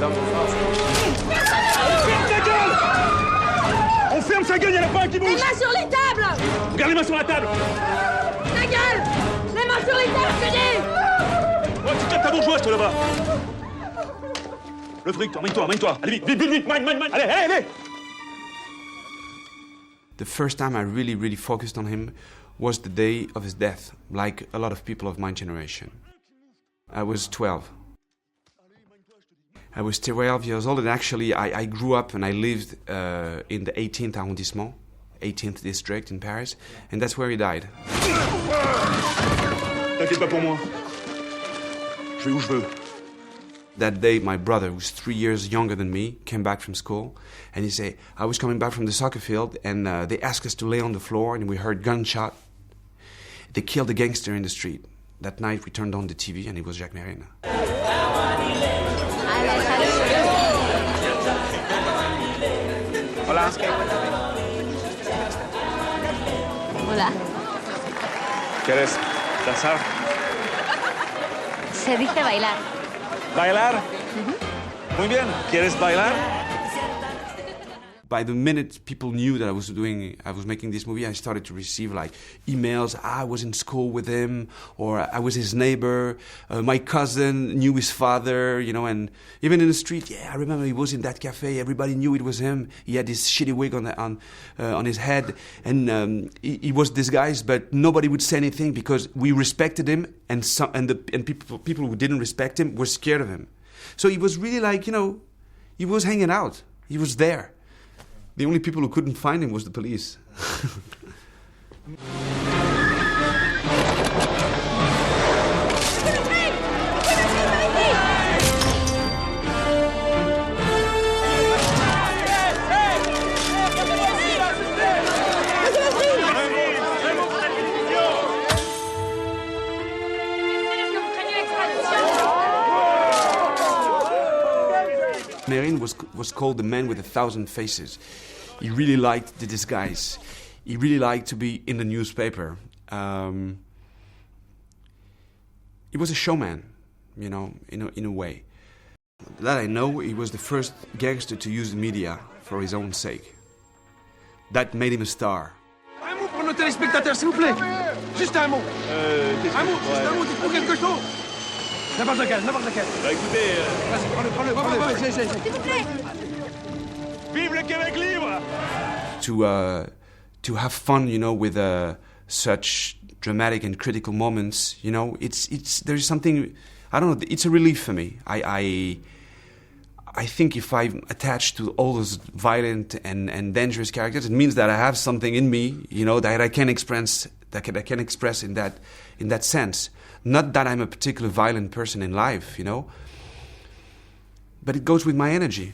madame. Ferme ta gueule! On ferme sa gueule, y'en a pas un qui bouge! Les mains sur les tables! Regarde les mains sur la table! Ta gueule! Les mains sur les tables, je te dis! Oh, tu captes ta bourgeoise, toi, là-bas! Le fric, toi, mène-toi! Allez, vite! Mine! Allez! The first time I really focused on him was the day of his death, like a lot of people of my generation. I was 12. I was 12 years old, and actually I grew up and I lived in the 18th arrondissement, 18th district in Paris, and that's where he died. T'inquiète pas pour moi. Je vais où je veux. That day, my brother, who's 3 years younger than me, came back from school, and he said, I was coming back from the soccer field, and they asked us to lay on the floor, and we heard gunshot. They killed a gangster in the street. That night, we turned on the TV, and it was Jacques Mesrine. Hola. Hola. ¿Quieres danzar? Se dice bailar. ¿Bailar? Muy bien. ¿Quieres bailar? By the minute people knew that I was making this movie, I started to receive like emails. I was in school with him, or I was his neighbor. My cousin knew his father, and even in the street, I remember he was in that cafe. Everybody knew it was him. He had this shitty wig on his head, and he was disguised, but nobody would say anything because we respected him, and people who didn't respect him were scared of him. So he was really like, he was hanging out. He was there. The only people who couldn't find him was the police. Mesrine was called the man with 1,000 faces. He really liked the disguise. He really liked to be in the newspaper. He was a showman, in a way. That I know, he was the first gangster to use the media for his own sake. That made him a star. Un mot pour nos téléspectateurs, s'il vous plaît. Juste un mot. Un mot, dites-nous quelque chose. N'importe lequel. Bah écoutez... Vas-y, prends-le. S'il vous plaît! Vive le Québec libre! To have fun, with such dramatic and critical moments, there's something, I don't know, it's a relief for me. I think if I'm attached to all those violent and dangerous characters, it means that I have something in me, that I can express, in that sense. Not that I'm a particularly violent person in life, but it goes with my energy.